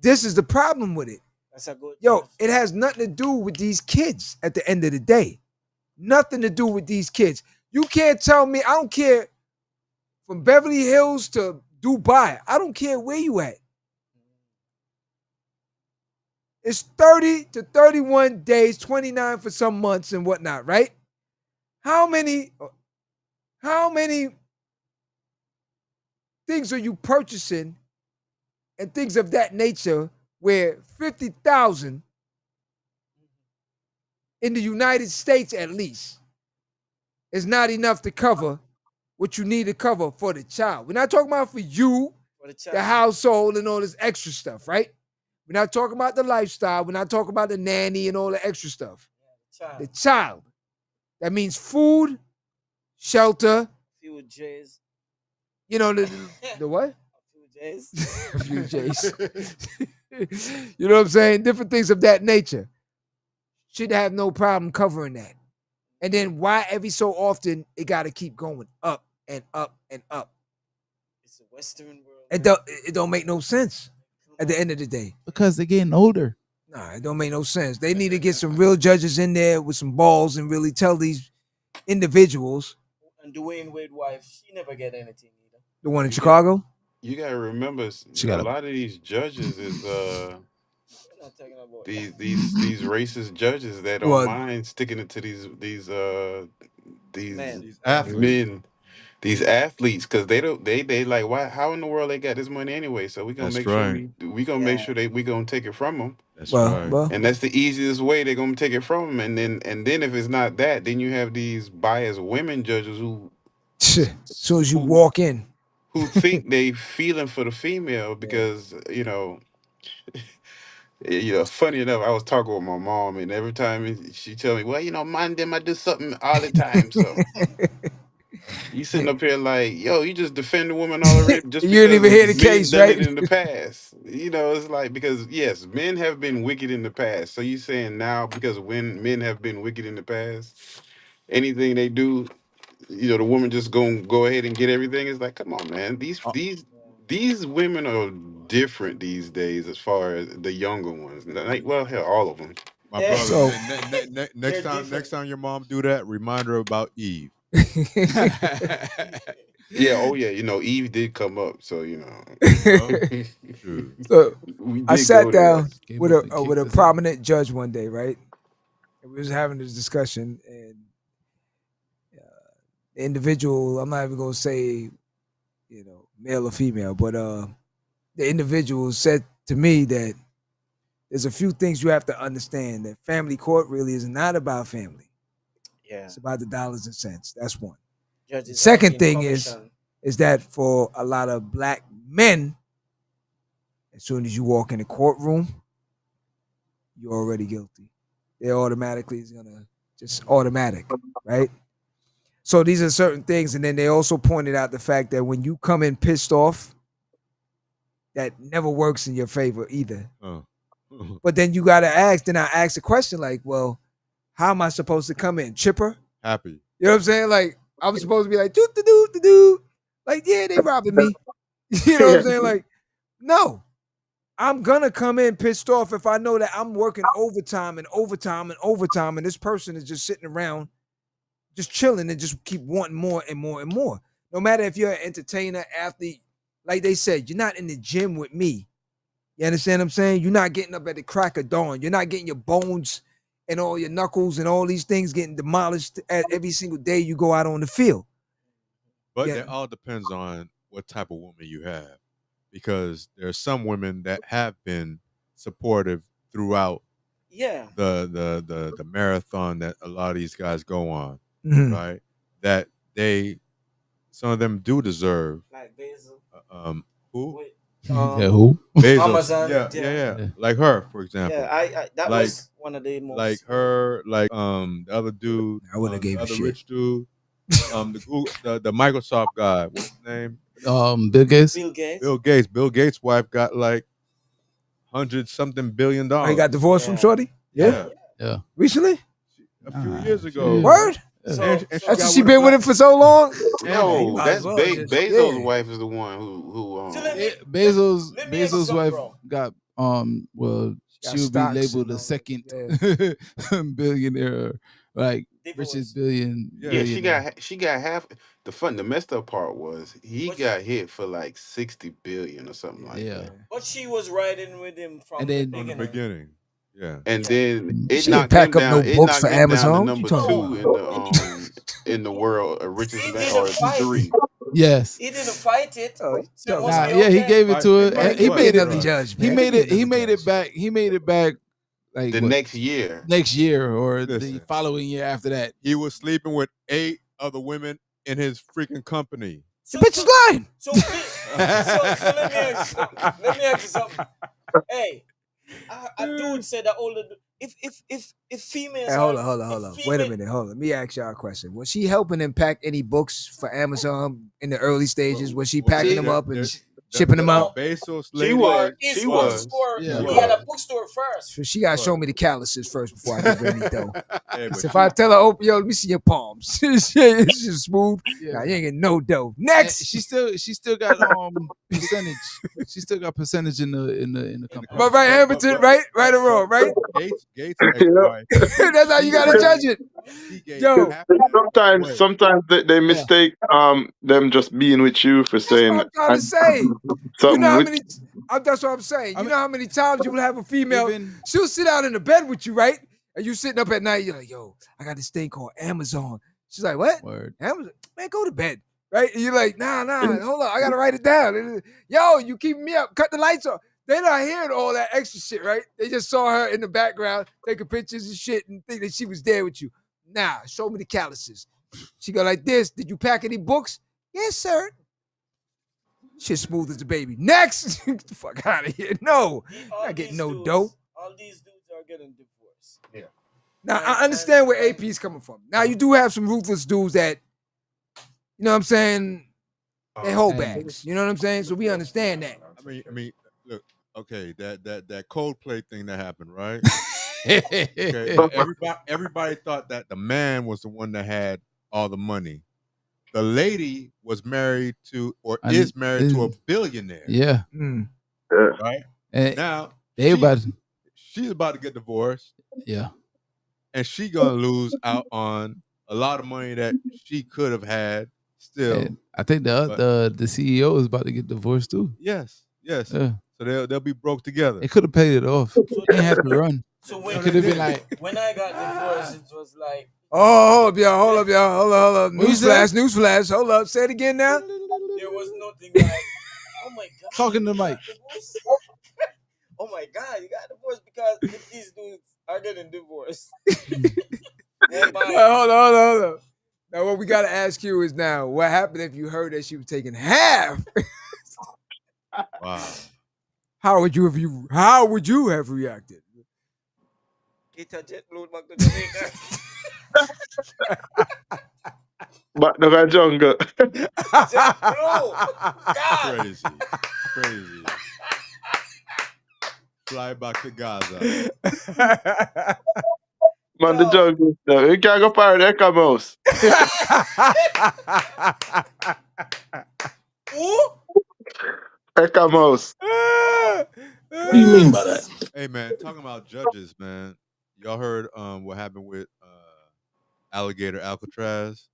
This is the problem with it. That's a good. Yo, it has nothing to do with these kids at the end of the day. Nothing to do with these kids. You can't tell me, I don't care, from Beverly Hills to Dubai, I don't care where you at. It's 30 to 31 days, 29 for some months and whatnot, right? How many things are you purchasing and things of that nature where 50,000 in the United States at least is not enough to cover what you need to cover for the child? We're not talking about for you, the household and all this extra stuff, right? We're not talking about the lifestyle. We're not talking about the nanny and all the extra stuff. The child. That means food, shelter. Few J's. The what? Few J's. A few J's. You know what I'm saying? Different things of that nature. Should have no problem covering that. And then why every so often it got to keep going up and up and up? It's a Western world. It don't make no sense at the end of the day. Because they're getting older. Nah, it don't make no sense. They need to get some real judges in there with some balls and really tell these individuals. And Dwayne Wade's wife, she never get anything either. The one in Chicago? You gotta remember, a lot of these judges is these racist judges that don't mind sticking it to these men. These athletes, because they like, why, how in the world they got this money anyway? So we're gonna make sure make sure we gonna take it from them. That's right. Well, and that's the easiest way they're gonna take it from them. And then if it's not that, then you have these biased women judges who, as soon as you walk in, who think they feeling for the female because funny enough, I was talking with my mom, and every time she tell me, well, mine them I do something all the time, so. You sitting up here like, yo, you just defend the woman already just you didn't even hear the men case, done right? it in the past. It's like, because yes, men have been wicked in the past. So you saying now because when men have been wicked in the past, anything they do, the woman just gonna go ahead and get everything. It's like, come on, man. These women are different these days as far as the younger ones. Like, well, hell, all of them. My brother. So, next time your mom do that, remind her about Eve. Yeah, oh yeah, Eve did come up, so So I sat down with a prominent judge one day, right? and we was having this discussion, and the individual, I'm not even gonna say, male or female, but the individual said to me that there's a few things you have to understand, that family court really is not about family. Yeah. It's about the dollars and cents. That's one. Judges Second asking thing permission. is that for a lot of black men, as soon as you walk in the courtroom, you're already guilty. They're automatically is gonna just automatic, right? So these are certain things, and then they also pointed out the fact that when you come in pissed off, that never works in your favor either. But then you gotta ask. Then I asked the question like, well, how am I supposed to come in chipper? Happy. You know what I'm saying? Like I'm supposed to be like, do, like yeah, they robbing me. You know what I'm saying? Like, no, I'm gonna come in pissed off if I know that I'm working overtime and overtime and overtime, and this person is just sitting around, just chilling and just keep wanting more and more and more. No matter if you're an entertainer, athlete, like they said, you're not in the gym with me. You understand what I'm saying? You're not getting up at the crack of dawn. You're not getting your bones and all your knuckles and all these things getting demolished every single day you go out on the field. But Yeah. it all depends on what type of woman you have, because there's some women that have been supportive throughout Yeah. the marathon that a lot of these guys go on, Mhm. right? That some of them do deserve. Like Basil. Who? With, Yeah, who? Bezos. Amazon. Yeah. Like her, for example. Yeah, I that Like- was one of the most. Like her, like the other dude, I wouldn't have gave the a other shit. rich dude, the Microsoft guy. What's his name? Bill Gates. Bill Gates. Bill Gates. Bill Gates' wife got like $100-something billion. Oh, he got divorced from Yeah. Shorty? Yeah. Yeah. Recently? A few Ah, years ago. shit. Word? Yeah. So- And so- she After got she been with him for so long? No, he might as that's well just- Bezos' yeah. wife is the one who So let me- Bezos let me ask you Bezos' something, wife bro. got got she would be stocks labeled and the all second that. billionaire, like Divorce. richest Yeah, she billionaire. got half. The messed up part was he What- got hit for like 60 billion or something like Yeah. that. But she was riding with him from And the then- From the beginning. beginning. Yeah. And Yeah. then it She didn't knocked him pack up down. no It books knocked for him down to Amazon. What you number talking 2 in the world of richest He man, didn't or fight. 3. Yes. He didn't fight it. Oh, you So it joking. must Nah, be yeah, he okay. gave it to her. Fight He what, made bro? it. judge, He man. made it. He another made it judge. back. He made it back. Like The what, next year. next year or the Listen. following year after that. He was sleeping with 8 other women in his freaking company. The bitch is lying. So let me ask you something. Hey, a dude said that older. If females. Hey, hold are- on. if Wait a female- minute. Hold on. Let me ask y'all a question. Was she helping him pack any books for Amazon in the early stages? Was she packing them up and shipping them out? Bezos She lady. was. His She was. was. Yeah. He had a bookstore first. So she got to show me the calluses first before I give her any dough. Hey, but So if I tell her, oh, yo, let me see your palms. it's just smooth. Yeah. Nah, you ain't getting no dough. And Next. she still got percentage. She still got percentage in the company. But right, Hamilton, right or wrong, right? Gates' ex-wife, That's how you gotta judge it. he gave Yo. half of that away. Sometimes they mistake them just being with you for That's what saying I'm trying to say. You something know how with many? That's what I'm saying. I You mean- know how many times you will have a female. Even She'll sit out in the bed with you, right? And you sitting up at night. You're like, yo, I got this thing called Amazon. She's like, what? word. Amazon? Man, go to bed, right? And you're like, nah, hold on, I gotta write it down. Yo, you keeping me up? Cut the lights off. They're not hearing all that extra shit, right? They just saw her in the background taking pictures and shit and think that she was there with you. Nah, show me the calluses. She go like this. Did you pack any books? Yes, sir. Shit smooth as a baby. Next, get the fuck out of here. No, All not getting these no dudes- dough. All these dudes are getting divorced. Now And- I understand where AP's coming from. Now you do have some ruthless dudes that, you know what I'm saying, they hold Hey. bags. You know what I'm saying? So we understand that. I mean, look, okay, that Coldplay thing that happened, right? Okay, everybody thought that the man was the one that had all the money. The lady was married to, or And is married to a is- billionaire, Yeah. Mm. right? And Now they about she's about to get divorced, yeah. and she gonna lose out on a lot of money that she could have had still. And I think the CEO is about to get divorced too. Yes. Yeah. So they'll be broke together. They could have paid it off. They didn't have to run. So No, It they could have been didn't. like, when I got divorced, it was like, Oh, hold up, y'all. Hold up, y'all. Hold up. What you said? Newsflash. Hold up. Say it again now. there was nothing like, oh my god, Talking to you got Mike. divorced? Oh my god, you got divorced, because if these dudes are getting divorced, oh my, Hold on. Now, what we got to ask you is now, what happened if you heard that she was taking half? Wow. How would you have reacted? kita jet load back to Jamaica. But the jungle. No, God, Crazy. Crazy. Fly back to Gaza. Man, the yo, jungle. No, you can't go pirate Eka Mouse. who? Eka Mouse. Oh, What do you mean by that? Hey man, talking about judges, man. Y'all heard what happened with Alligator Alcatraz?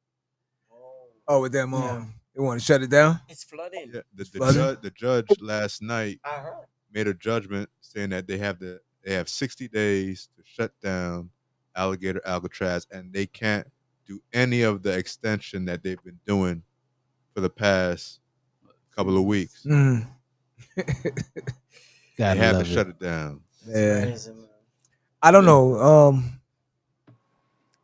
Oh, with them, Yeah. they want to shut it down? it's flooding. Yeah, It's flooding? the judge last night I heard. made a judgment saying that they have 60 days to shut down Alligator Alcatraz, and they can't do any of the extension that they've been doing for the past couple of weeks. Mm. They Gotta have to love shut it. it down. Yeah. Crazy, man. I don't know.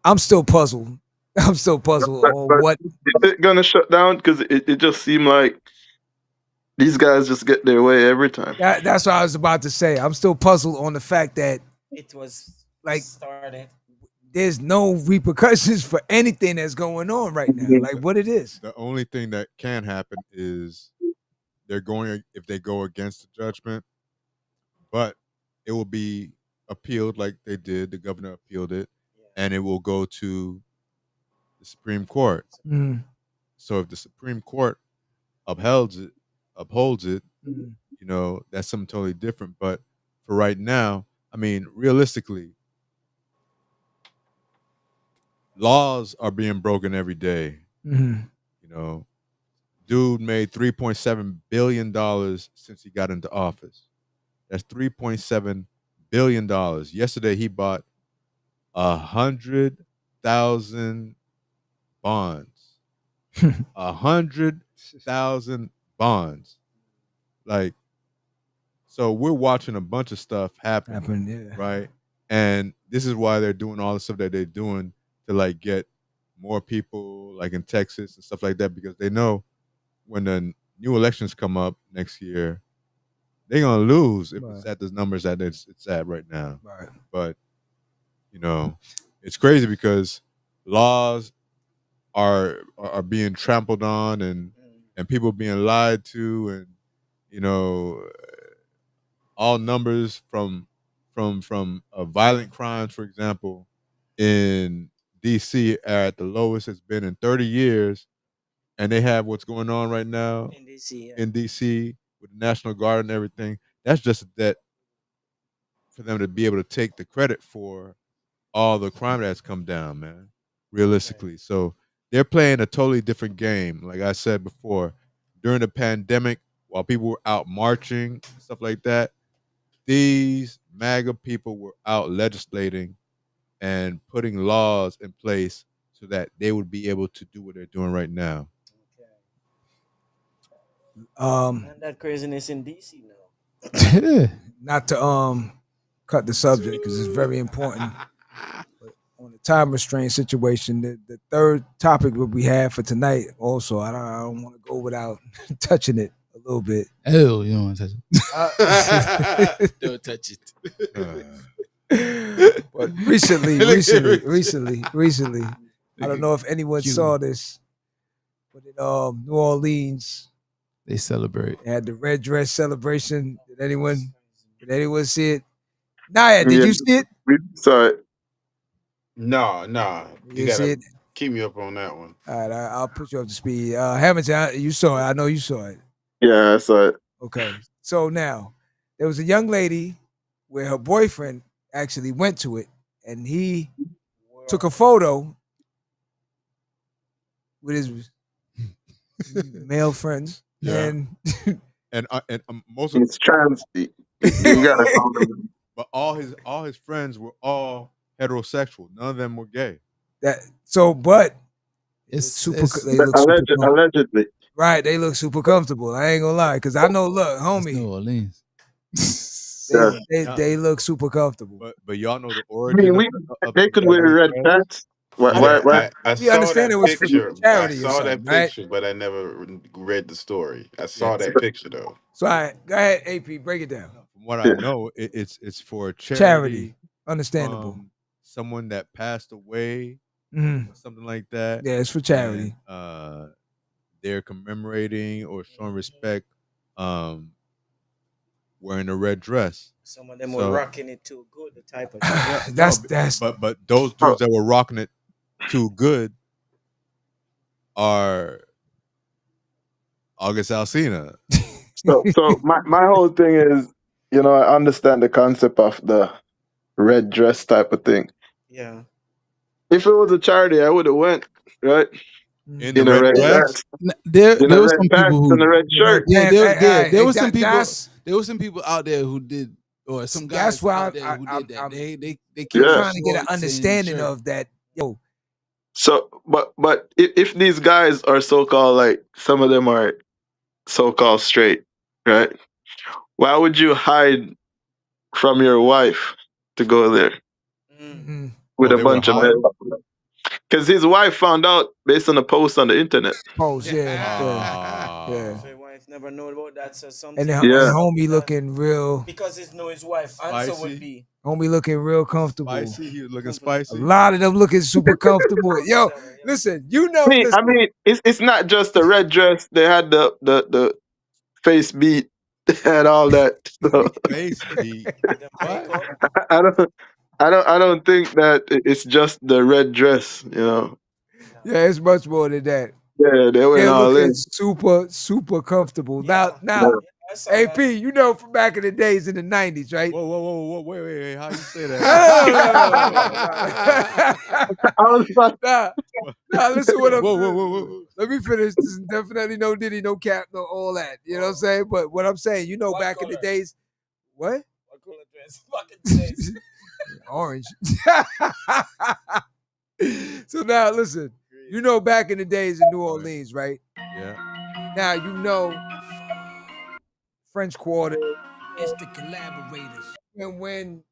I'm still puzzled. I'm still puzzled on But what. is it gonna shut down? Because it just seemed like these guys just get their way every time. That's what I was about to say. I'm still puzzled on the fact that It was like started. there's no repercussions for anything that's going on right now. Like what it is. The only thing that can happen is they're going if they go against the judgment, but it will be appealed like they did. The governor appealed it, and it will go to the Supreme Court. Mm, So if the Supreme Court upholds it, mm, you know, that's something totally different. But for right now, I mean, realistically, laws are being broken every day. mm, You know, dude made $3.7 billion since he got into office. That's $3.7 billion. Yesterday he bought 100,000 bonds. 100,000 bonds. Like, so we're watching a bunch of stuff happen, happened. Yeah. right? And this is why they're doing all the stuff that they're doing to like get more people like in Texas and stuff like that, because they know when the new elections come up next year, they're gonna lose if it's Right. at the numbers that it's at right now. Right. But you know, it's crazy because laws are being trampled on, and people being lied to, and you know, all numbers from violent crimes, for example, in DC are at the lowest it's been in 30 years, and they have what's going on right now In DC, yeah. in DC with the National Guard and everything. That's just that for them to be able to take the credit for all the crime that's come down, man. Realistically, so they're playing a totally different game. Like I said before, during the pandemic, while people were out marching stuff like that, these MAGA people were out legislating and putting laws in place so that they would be able to do what they're doing right now. And that craziness in DC now. Not to cut the subject because it's very important. But on the time restraint situation, the third topic that we have for tonight, also, I don't want to go without touching it a little bit. Oh, you don't want to touch it. Don't touch it. But recently, I don't know if anyone Cute. saw this, but in New Orleans, They celebrate. they had the red dress celebration. Did anyone see it? Naya, did Yeah, you see it? we saw it. No, You you see gotta it? keep me up on that one. All right, I'll put you up to speed. Hamilton, you saw it. I know you saw it. Yeah, I saw it. Okay. So now, there was a young lady where her boyfriend actually went to it, and he took a photo with his male friends, Yeah. and And most of It's trans. You gotta. But all his friends were all heterosexual. None of them were gay. But It's super. it's, They look super. Allegedly. Right, they look super comfortable. I ain't gonna lie, cause I know. Look, it's homie, New Orleans. they look super comfortable. But y'all know the I origin mean, of they the could wear red red dress? pants. Why? I Why? mean, Why? I we saw understand that it was for picture. I charity or saw that something, right? picture, but I never read the story. I Yeah. saw that picture though. So, all right, go ahead, AP, break it down. From what I Yeah. know, it's for Charity, charity understandable. from someone that passed away Mhm. or something like that. Yeah, it's for charity. And, they're commemorating or showing respect, wearing a red dress. Some of them were So rocking it too good. The type of That's but those dudes that were rocking it too good are August Alsina. So my whole thing is, I understand the concept of the red dress type of thing. yeah. If it was a charity, I would have went, right? In the In a red red dress? dress, There in a were red some pants people and a who red shirt. yeah, there were some people. That's There were some people out there who did, or some guys why out there who did that. I'm They keep Yeah. trying to get an shorts and understanding shirt. of that. Yo, So, but if these guys are so-called, like, some of them are so-called straight, right? Why would you hide from your wife to go there Mm. with Oh, a they were bunch of men? hiding? Because his wife found out based on a post on the internet. post, yeah. Ah. So your wife never know about that. So something. And then Yeah. and homie looking real, because it's no his wife. Answer Spicy. would be homie looking real comfortable. Spicy. He was looking Comfortable. A spicy. lot of them looking super comfortable. Yo, listen, I mean, it's not just the red dress. They had the face beat and all that. So Face beat. the What? makeup. I don't think that it's just the red dress. yeah, it's much more than that. Yeah, they went They're all looking in. super comfortable. Yeah. Now, Yeah, I saw AP, that. you know from back in the days in the 90s, right? Whoa, wait. How you say that? I was like, Nah, listen what I'm Whoa. Let me finish. This is definitely no Diddy, no cap, no all that. You know what I'm saying? But what I'm saying, What back in the color? days, what? What color dress? Fucking dress. Orange. So now listen, back in the days in New Orleans, right? Yeah. Now French Quarter. It's the collaborators. And when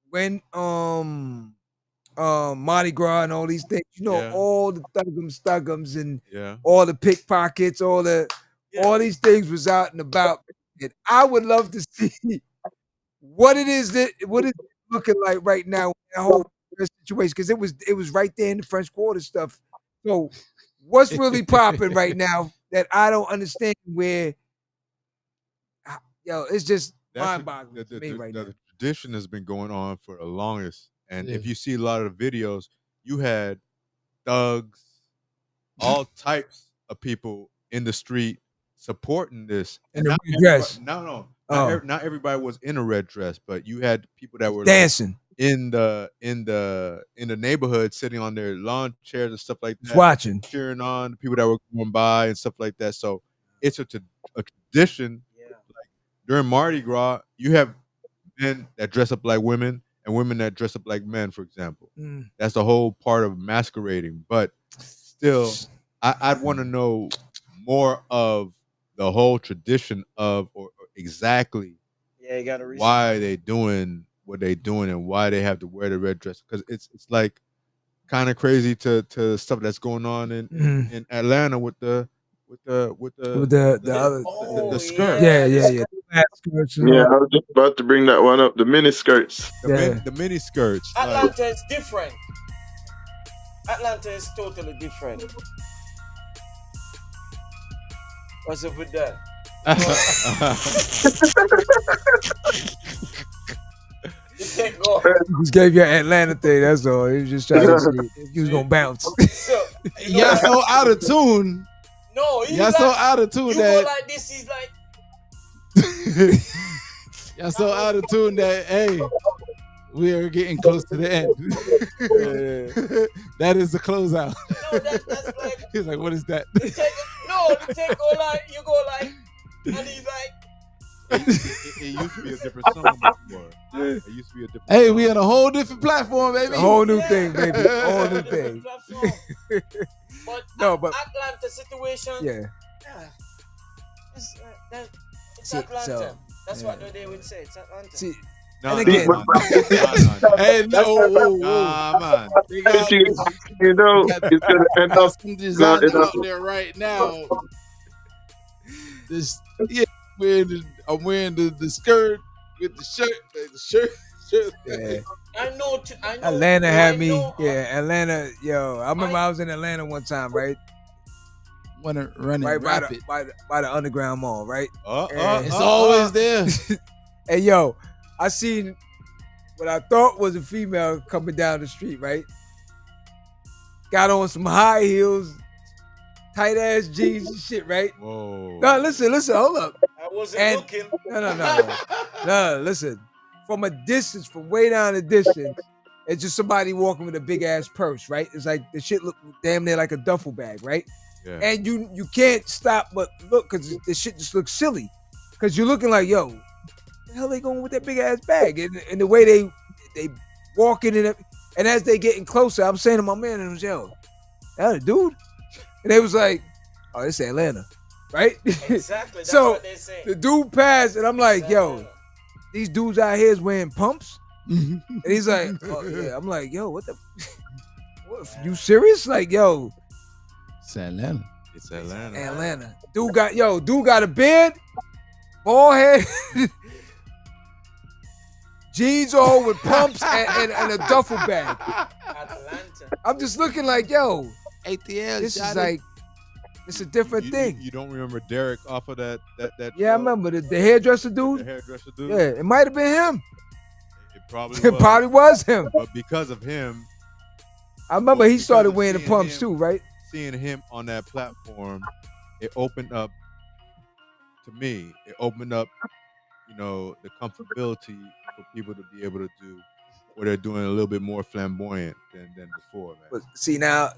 Mardi Gras and all these things, Yeah. all the thuggums and Yeah. all the pickpockets, all these things was out and about. And I would love to see what is looking like right now in the whole situation, because it was right there in the French Quarter stuff. So what's really popping right now that I don't understand? Where it's just mind-boggling to me right now. The tradition has been going on for the longest. And if Yeah. you see a lot of videos, you had thugs, all types of people in the street supporting this. In the not red dress. No. Oh. Not everybody was in a red dress, but you had people that were Dancing, in the neighborhood, sitting on their lawn chairs and stuff like that, watching. cheering on the people that were going by and stuff like that. So it's a tradition. Yeah. Like during Mardi Gras, you have men that dress up like women and women that dress up like men, for example. That's the whole part of masquerading. But still, I'd want to know more of the whole tradition of or exactly You gotta why they doing what they doing and why they have to wear the red dress, because it's like kind of crazy to stuff that's going on in Atlanta with the other skirt. Yeah. Skirts and yeah, all. I was just about to bring that one up. The mini skirts. The mini skirts. Like, Atlanta is different. Atlanta is totally different. What's up with that? You can't go. Just gave you an Atlanta thing. That's all. He was just trying to see if he was gonna bounce. So, Y'all so out of tune. no, Y'all so out of tune you that go like this. He's like, y'all so out of tune that hey, we are getting close to the end. That is the closeout. no, that's like. He's like, what is that? The take go like, you go like, and he's like. it used to be a different song before. It used to be a different. Hey, song. we on a whole different platform, baby. A whole new thing, Yeah. baby. Whole new Different thing. platform. But No, but Atlanta situation. yeah. It's, it's See, Atlanta. so, That's yeah. what they would say. It's Atlanta. See, No, and no, again- no, no, no. Hey, no, whoa. Nah, man. They got, you know, got- it's gonna end got up. some designers Gonna end out there right now. This, yeah, I'm wearing the skirt with the shirt. Yeah. I know. Atlanta had I me. know- Yeah, Atlanta. Yo, I remember I was in Atlanta one time, right? Wanna run Right it by rapid. by the underground mall, right? It's always there. Hey, yo, I seen what I thought was a female coming down the street, right? Got on some high heels, tight ass jeans and shit, right? Whoa. No, listen, hold up. I wasn't And- looking. No, listen. From a distance, from way down the distance, it's just somebody walking with a big ass purse, right? It's like the shit look damn near like a duffel bag, right? Yeah. And you can't stop but look because the shit just looks silly. Because you're looking like, yo, the hell they going with that big ass bag? And the way they walking in it, and as they getting closer, I'm saying to my man, and I was, yo, that a dude? And they was like, oh, it's Atlanta, right? Exactly. That's So, what they say. The dude passed, and I'm like, It's yo, Atlanta. these dudes out here is wearing pumps? And he's like, oh, yeah. I'm like, yo, what the? What, you serious? Like, yo, It's Atlanta. It's Atlanta. Atlanta. Dude got a beard, bald head, jeans on with pumps and a duffel bag. Atlanta. I'm just looking like, yo, ATL. this is like, it's a different thing. You don't remember Derek off of that? Yeah, I remember the hairdresser The dude. hairdresser dude. Yeah, it might have been him. It probably It was. probably was him. But because of him, I remember he because started of wearing the seeing pumps him- too, right? seeing him on that platform, it opened up to me. It opened up, the comfortability for people to be able to do what they're doing a little bit more flamboyant than before, man. But see, now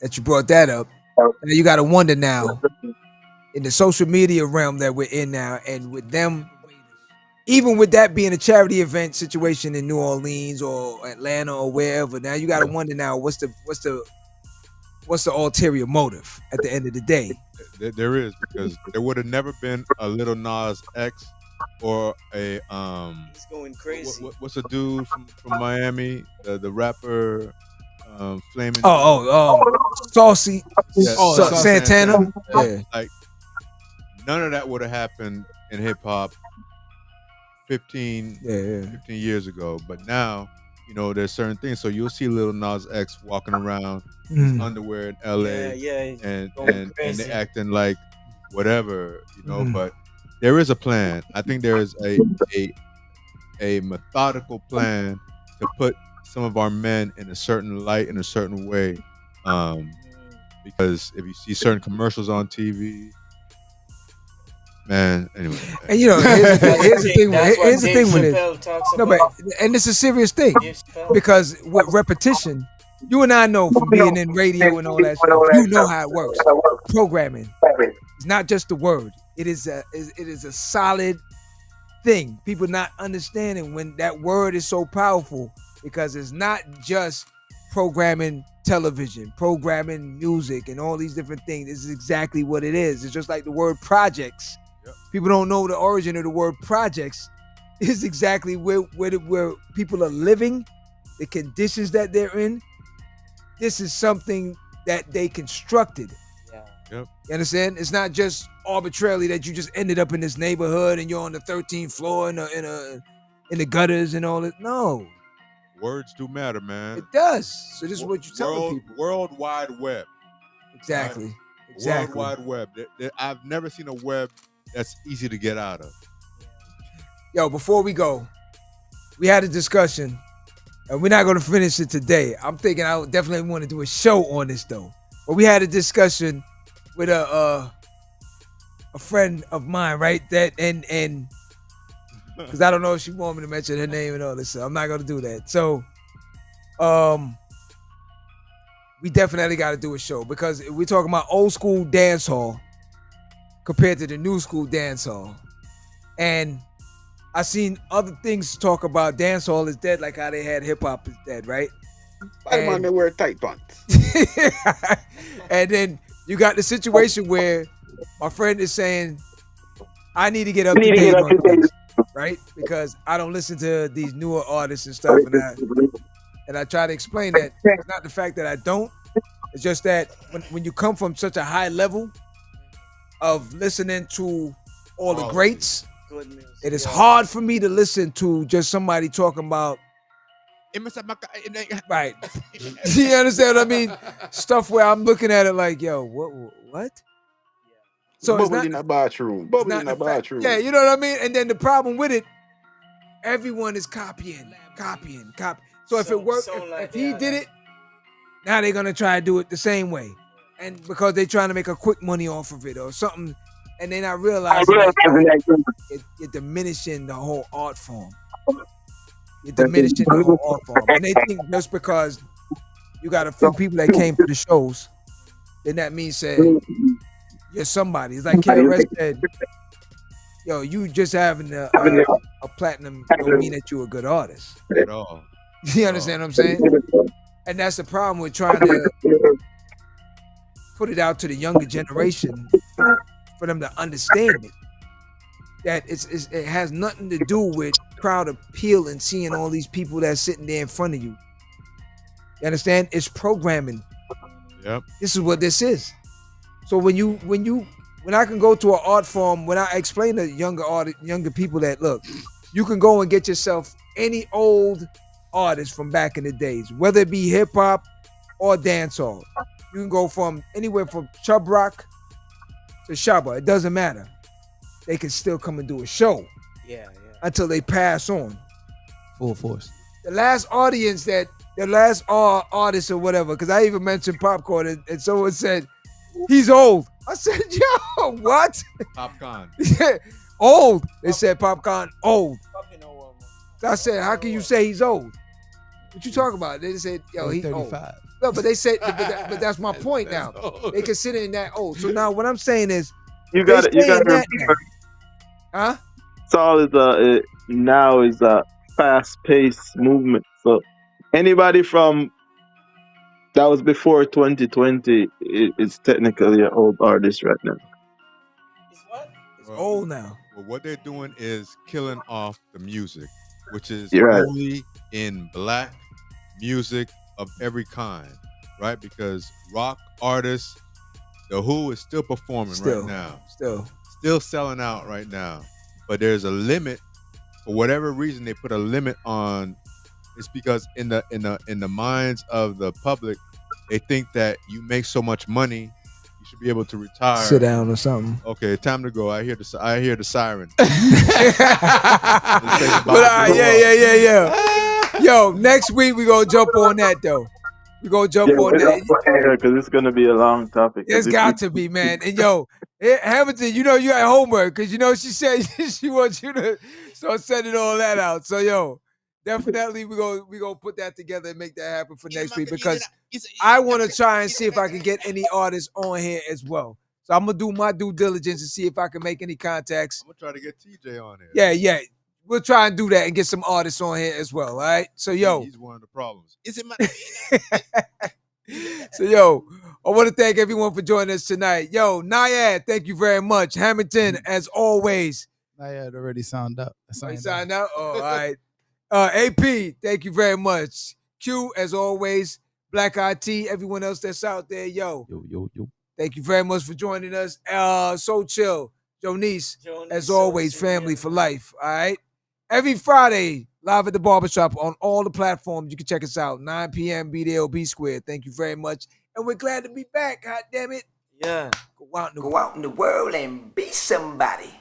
that you brought that up, now you got to wonder now in the social media realm that we're in now, and with them, even with that being a charity event situation in New Orleans or Atlanta or wherever, now you got to wonder now what's the ulterior motive at the end of the day? There is, because there would have never been a Little Nas X or a He's going crazy. what's a dude from Miami, the rapper, Flaming. Saucy, Yeah, Saucy Santana. Santana. Yeah. None of that would have happened in hip hop 15 Yeah. years ago. But now, there's certain things. So you'll see Little Nas X walking around Mm. underwear in LA, Yeah. and going and crazy. they acting like whatever, Mhm. But there is a plan. I think there is a methodical plan to put some of our men in a certain light, in a certain way. Because if you see certain commercials on TV, man, anyway. And here's the thing. That's what Here's the Dave thing with it. Chappelle talks No, but about. and it's a serious thing Dave Chappelle. because with repetition, you and I know from being in radio and all that stuff, you know how it works. Programming. It's not just the word. It is a solid thing. People not understanding when that word is so powerful, because it's not just programming television, programming music, and all these different things. This is exactly what it is. It's just like the word projects. Yep. People don't know the origin of the word projects. Is exactly where people are living, the conditions that they're in. This is something that they constructed. Yeah. Yep. You understand? It's not just arbitrarily that you just ended up in this neighborhood and you're on the 13th floor in the gutters and all that. No, Words do matter, man. it does. So this is what you're telling people. World Wide Web. Exactly. World Exactly. Wide Web. I've never seen a web that's easy to get out of. Yo, before we go, we had a discussion, and we're not going to finish it today. I'm thinking I would definitely want to do a show on this though. But we had a discussion with a friend of mine, right? That and because I don't know if she want me to mention her name and all this, so I'm not going to do that. So, we definitely got to do a show because we're talking about old school dance hall compared to the new school dance hall, and I seen other things talk about dancehall is dead, like how they had hip hop is dead, right? Spider-Man, they wear tight pants. And then you got the situation where my friend is saying, I need to get up to date on things, right? Because I don't listen to these newer artists and stuff. And I try to explain that it's not the fact that I don't. It's just that when you come from such a high level of listening to all the greats, Good music. it is hard for me to listen to just somebody talking about, right. You understand what I mean? Stuff where I'm looking at it like, yo, what? So it's Bubble not, in a bathroom. it's Bubble not in the a fact. bathroom. Yeah, you know what I mean? And then the problem with it, everyone is copying. So if it worked, if he did it, now they're gonna try to do it the same way. And because they're trying to make a quick money off of it or something, and they're not realizing that you're diminishing the whole art form. You're diminishing the whole art form. And they think just because you got a few people that came to the shows, then that means that you're somebody. It's like KRS said, yo, you just having a platinum don't mean that you're a good artist. At all. You understand what I'm saying? And that's the problem with trying to put it out to the younger generation for them to understand it. That it has nothing to do with crowd appeal and seeing all these people that's sitting there in front of you. You understand? It's programming. Yep. This is what this is. So when I can go to an art form, when I explain to younger people that, look, you can go and get yourself any old artist from back in the days, whether it be hip hop or dancehall. You can go from anywhere from Chub Rock to Shabba. It doesn't matter. They can still come and do a show. Yeah. Until they pass on. Full force. The last artist or whatever, because I even mentioned Popcorn and someone said, he's old. I said, yo, what? Popcorn. Old. They said Popcorn old. So I said, how can you say he's old? What you talking about? They said, yo, he's 35. Old. No, but they said, but that's my point now. They consider him that old. So now what I'm saying is, you got to huh? Soul now is a fast-paced movement. So anybody from that was before 2020 is technically an old artist right now. It's what? It's old now. Well, what they're doing is killing off the music, which is right. only in black music of every kind, right? Because rock artists, The Who is still performing right now. Still selling out right now. But there's a limit. For whatever reason, they put a limit on. It's because in the minds of the public, they think that you make so much money, you should be able to retire. Sit down or something. Okay, time to go. I hear the siren. Yeah. Yo, next week we gonna jump on that though. We gonna jump on that because it's gonna be a long topic. It's got to be, man. And yo, Hamilton, you had homework because she said she wants you to start sending all that out. So yo, definitely we gonna put that together and make that happen for next week because I want to try and see if I can get any artists on here as well. So I'm gonna do my due diligence and see if I can make any contacts. I'm gonna try to get TJ on here. Yeah. We'll try and do that and get some artists on here as well. All right. So yo, he's one of the problems. Is it my? So yo, I want to thank everyone for joining us tonight. Yo, Nyad, thank you very much. Hamilton, as always. Nyad already signed up. Signed out? Oh, all right. AP, thank you very much. Q, as always. Black IT, everyone else that's out there, yo. Yo. Thank you very much for joining us. So chill. Jonice, as always, family for life. All right. Every Friday, live at the barbershop on all the platforms. You can check us out. 9 p.m. Be there or be square. Thank you very much. And we're glad to be back. God damn it. Yeah. Go out in the world and be somebody.